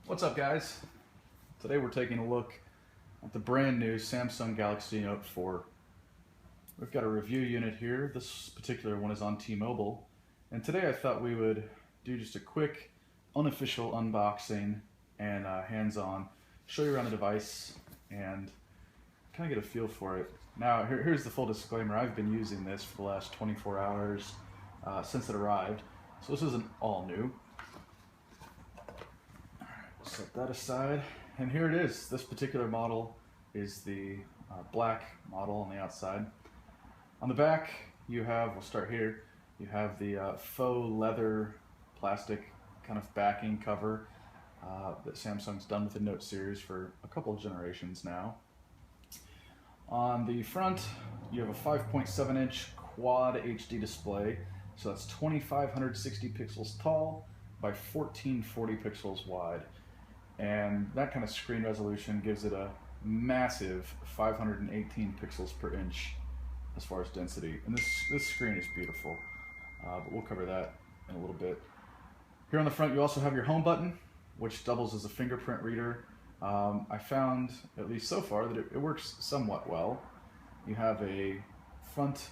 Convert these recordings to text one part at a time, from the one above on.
What's up, guys? Today we're taking a look at the brand new Samsung Galaxy Note 4. We've got a review unit here. This particular one is on T-Mobile. And today I thought we would do just a quick, unofficial unboxing and hands-on, show you around the device and kind of get a feel for it. Now, here's the full disclaimer. I've been using this for the last 24 hours since it arrived. So this isn't all new. Set that aside, and here it is. This particular model is the black model on the outside. On the back, you have, we'll start here, you have the faux leather plastic kind of backing cover that Samsung's done with the Note series for a couple of generations now. On the front, you have a 5.7-inch quad HD display, so that's 2560 pixels tall by 1440 pixels wide. And that kind of screen resolution gives it a massive 518 pixels per inch as far as density. And this screen is beautiful, but we'll cover that in a little bit. Here on the front, you also have your home button, which doubles as a fingerprint reader. I found, at least so far, that it works somewhat well. You have a front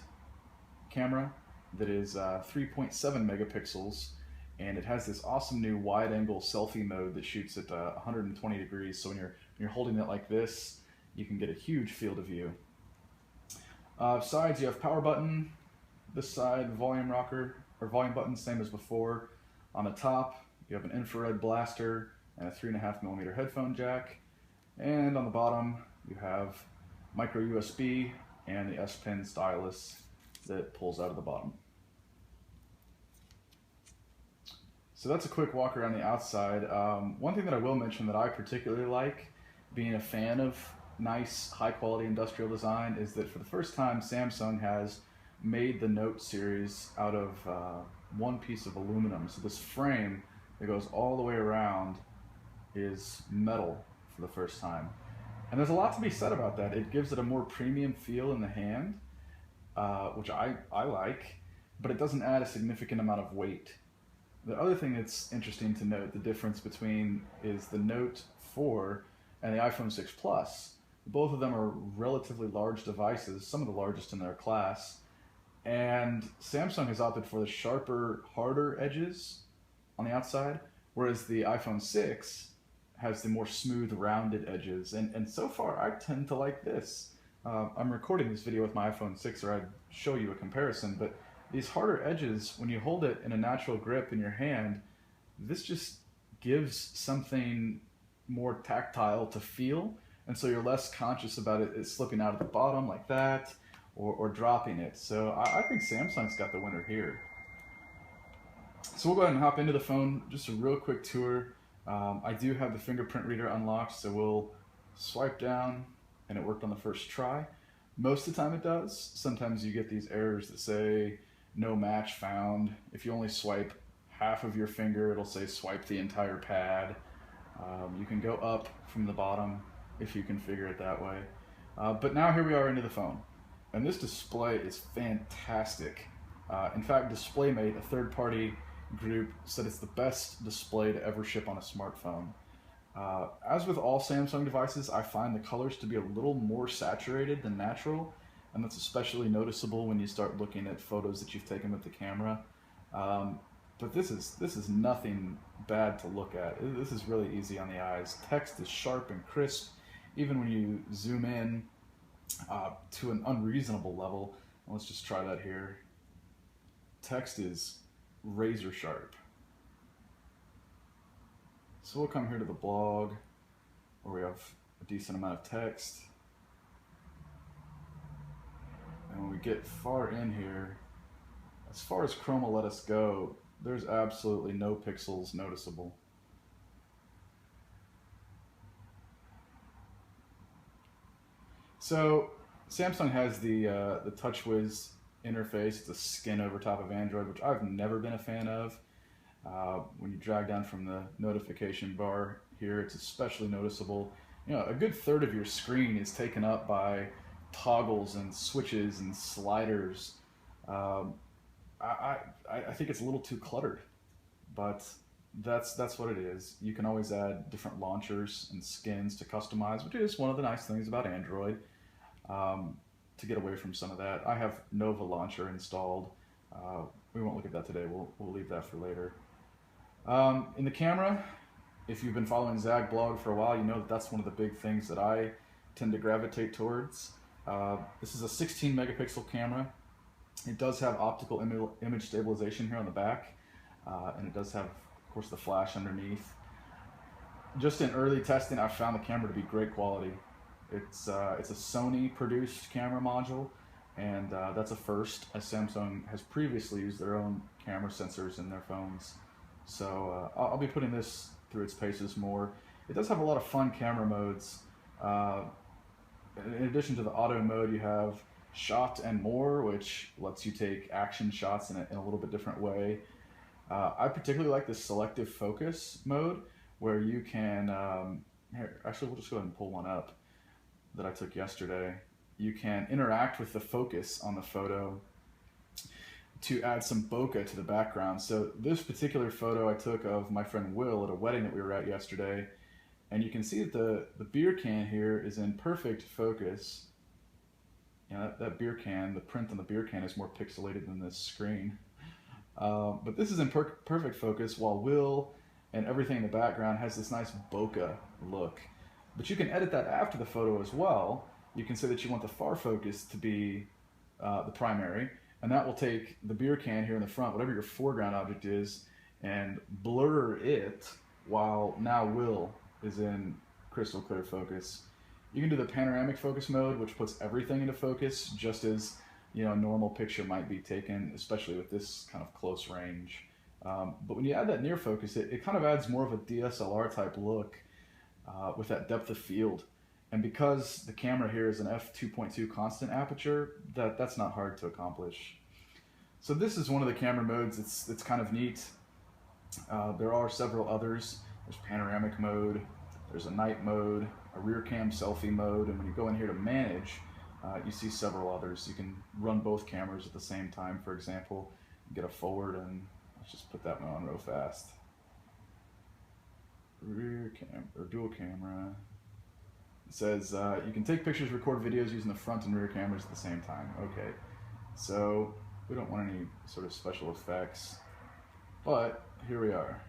camera that is 3.7 megapixels, and it has this awesome new wide-angle selfie mode that shoots at 120 degrees. So when you're holding it like this, you can get a huge field of view. Sides, you have power button. This side, volume rocker or volume button, same as before. On the top, you have an infrared blaster and a 3.5mm headphone jack. And on the bottom, you have micro USB and the S Pen stylus that pulls out of the bottom. So that's a quick walk around the outside. One thing that I will mention that I particularly like, being a fan of nice, high-quality industrial design, is that for the first time, Samsung has made the Note series out of one piece of aluminum. So this frame that goes all the way around is metal for the first time. And there's a lot to be said about that. It gives it a more premium feel in the hand, which I like, but it doesn't add a significant amount of weight. The other thing that's interesting to note, the difference between, is the Note 4 and the iPhone 6 Plus. Both of them are relatively large devices, some of the largest in their class, and Samsung has opted for the sharper, harder edges on the outside, whereas the iPhone 6 has the more smooth, rounded edges, and so far I tend to like this. I'm recording this video with my iPhone 6, or I'd show you a comparison, but these harder edges, when you hold it in a natural grip in your hand, this just gives something more tactile to feel, and so you're less conscious about it slipping out of the bottom like that, or dropping it. So I think Samsung's got the winner here. So we'll go ahead and hop into the phone, just a real quick tour. I do have the fingerprint reader unlocked, so we'll swipe down, and it worked on the first try. Most of the time it does. Sometimes you get these errors that say, no match found. If you only swipe half of your finger, it'll say swipe the entire pad. You can go up from the bottom if you configure it that way. But now here we are into the phone. And this display is fantastic. In fact, DisplayMate, a third-party group, said it's the best display to ever ship on a smartphone. As with all Samsung devices, I find the colors to be a little more saturated than natural, and that's especially noticeable when you start looking at photos that you've taken with the camera. But this is nothing bad to look at. This is really easy on the eyes. Text is sharp and crisp, even when you zoom in to an unreasonable level. Let's just try that here. Text is razor sharp. So we'll come here to the blog, where we have a decent amount of text. And when we get far in here, as far as Chrome will let us go, there's absolutely no pixels noticeable. So Samsung has the TouchWiz interface. It's a skin over top of Android, which I've never been a fan of. When you drag down from the notification bar here, it's especially noticeable. You know, a good third of your screen is taken up by toggles and switches and sliders. I think it's a little too cluttered, but That's what it is. You can always add different launchers and skins to customize, which is one of the nice things about Android. Um, to get away from some of that, I have Nova Launcher installed. Uh, we won't look at that today. We'll leave that for later. In the camera, if you've been following Zag Blog for a while, you know that that's one of the big things that I tend to gravitate towards. This is a 16 megapixel camera. It does have optical image stabilization here on the back, and it does have, of course, the flash underneath. Just in early testing, I found the camera to be great quality. It's a Sony produced camera module, and that's a first, as Samsung has previously used their own camera sensors in their phones. So I'll be putting this through its paces more. It does have a lot of fun camera modes. Uh, in addition to the auto mode, you have shot and more, which lets you take action shots in a little bit different way. I particularly like this selective focus mode, where you can, here, actually we'll just go ahead and pull one up that I took yesterday. You can interact with the focus on the photo to add some bokeh to the background. So this particular photo I took of my friend Will at a wedding that we were at yesterday, and you can see that the beer can here is in perfect focus. You know, that beer can, the print on the beer can is more pixelated than this screen. But this is in perfect focus, while Will and everything in the background has this nice bokeh look. But you can edit that after the photo as well. You can say that you want the far focus to be the primary, and that will take the beer can here in the front, whatever your foreground object is, and blur it, while now Will is in crystal clear focus. You can do the panoramic focus mode, which puts everything into focus, just as a normal picture might be taken, especially with this kind of close range. But when you add that near focus, it kind of adds more of a DSLR type look with that depth of field. And because the camera here is an f2.2 constant aperture, that's not hard to accomplish. So this is one of the camera modes that's kind of neat. There are several others. There's panoramic mode, there's a night mode, a rear cam selfie mode, and when you go in here to manage, you see several others. You can run both cameras at the same time, for example, get a forward, and let's just put that one on real fast. Rear cam, or dual camera. It says you can take pictures, record videos using the front and rear cameras at the same time. Okay, so we don't want any sort of special effects, but here we are.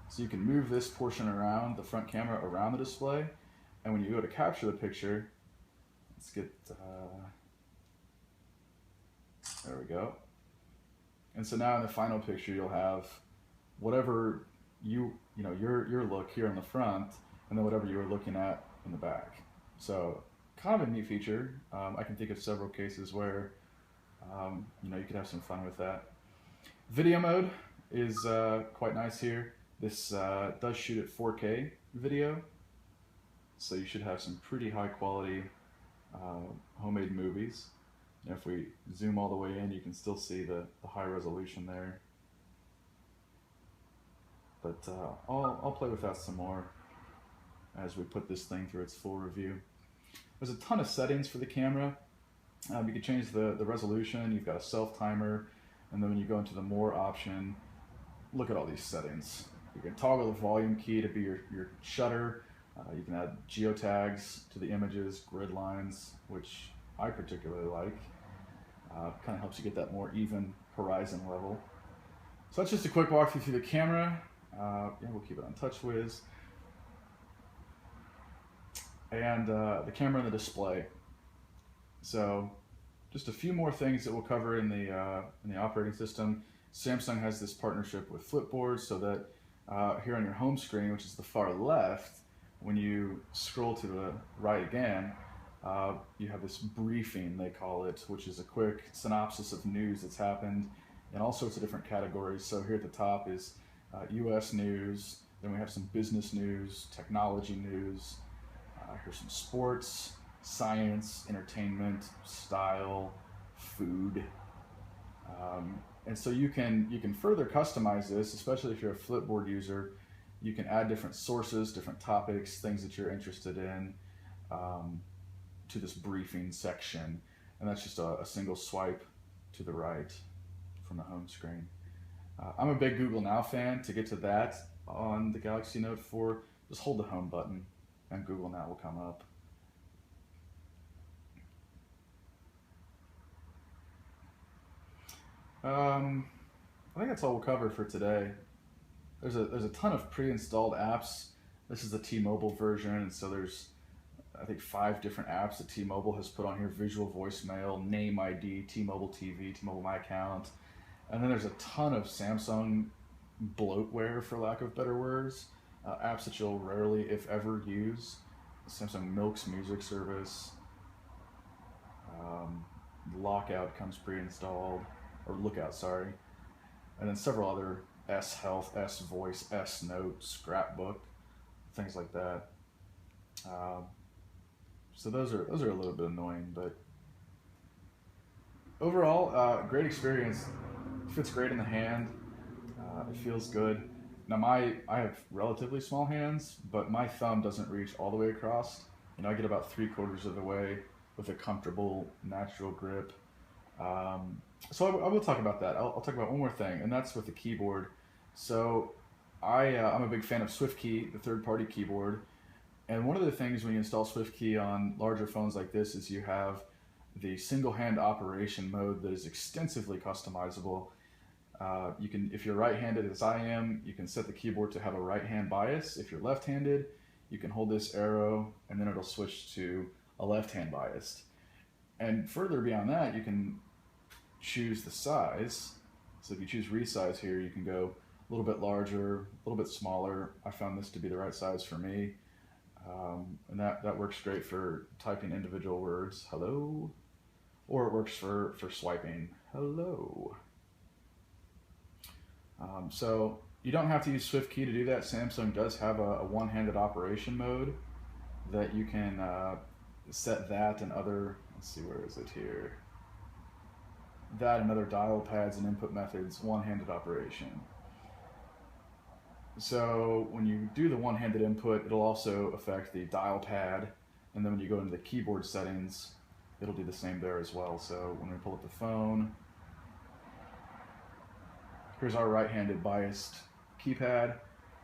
So you can move this portion around, the front camera around the display, and when you go to capture the picture, let's get, there we go. And so now in the final picture, you'll have whatever your look here in the front, and then whatever you were looking at in the back. So kind of a neat feature. I can think of several cases where you could have some fun with that. Video mode is quite nice here. This does shoot at 4K video, so you should have some pretty high quality homemade movies. And if we zoom all the way in, you can still see the high resolution there. But I'll play with that some more as we put this thing through its full review. There's a ton of settings for the camera. You can change the resolution. You've got a self timer, and then when you go into the more option, look at all these settings. You can toggle the volume key to be your shutter. You can add geotags to the images, grid lines, which I particularly like. Kind of helps you get that more even horizon level. So that's just a quick walkthrough through the camera. We'll keep it on TouchWiz. And the camera and the display. So just a few more things that we'll cover in the operating system. Samsung has this partnership with Flipboard, so that here on your home screen, which is the far left, when you scroll to the right again, you have this briefing, they call it, which is a quick synopsis of news that's happened in all sorts of different categories. So here at the top is US news, then we have some business news, technology news, here's some sports, science, entertainment, style, food. And so you can further customize this, especially if you're a Flipboard user. You can add different sources, different topics, things that you're interested in to this briefing section. And that's just a single swipe to the right from the home screen. I'm a big Google Now fan. To get to that on the Galaxy Note 4, just hold the home button and Google Now will come up. I think that's all we'll cover for today. There's a ton of pre-installed apps. This is the T-Mobile version, and so there's I think 5 different apps that T-Mobile has put on here: Visual Voicemail, Name ID, T-Mobile TV, T-Mobile My Account, and then there's a ton of Samsung bloatware, for lack of better words, apps that you'll rarely, if ever, use. Samsung Milk's music service. Lockout comes pre-installed, or Lookout, sorry, and then several other S Health, S Voice, S Note, Scrapbook, things like that. So those are a little bit annoying, but overall, great experience. Fits great in the hand. It feels good. Now I have relatively small hands, but my thumb doesn't reach all the way across. I get about 3/4 of the way with a comfortable, natural grip. So I will talk about that. I'll talk about one more thing, and that's with the keyboard. So I'm a big fan of SwiftKey, the third-party keyboard. And one of the things when you install SwiftKey on larger phones like this is you have the single-hand operation mode that is extensively customizable. You can, if you're right-handed as I am, you can set the keyboard to have a right-hand bias. If you're left-handed, you can hold this arrow and then it'll switch to a left-hand biased. And further beyond that, you can choose the size. So if you choose resize here, you can go a little bit larger, a little bit smaller. I found this to be the right size for me. And that works great for typing individual words, hello, or it works for swiping, hello. So you don't have to use SwiftKey to do that. Samsung does have a one-handed operation mode that you can set that and other, let's see, where is it here? That and other dial pads and input methods, one-handed operation. So when you do the one-handed input, it'll also affect the dial pad, and then when you go into the keyboard settings, it'll do the same there as well. So when we pull up the phone, here's our right-handed biased keypad.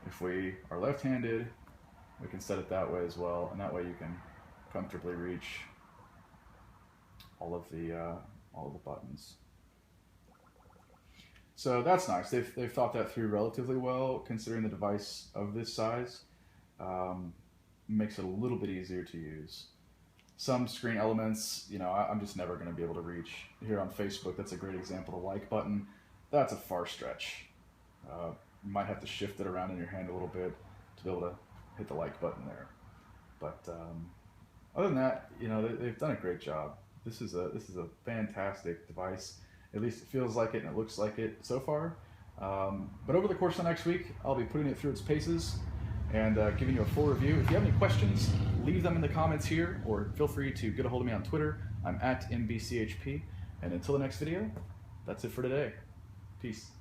If we are left-handed, we can set it that way as well, and that way you can comfortably reach all of the buttons. So that's nice. They've thought that through relatively well, considering the device of this size. Makes it a little bit easier to use. Some screen elements, I'm just never going to be able to reach. Here on Facebook, that's a great example. The like button, that's a far stretch. You might have to shift it around in your hand a little bit to be able to hit the like button there. But other than that, they've done a great job. This is a fantastic device. At least it feels like it and it looks like it so far. But over the course of the next week, I'll be putting it through its paces and giving you a full review. If you have any questions, leave them in the comments here, or feel free to get a hold of me on Twitter. I'm at MBCHP. And until the next video, that's it for today. Peace.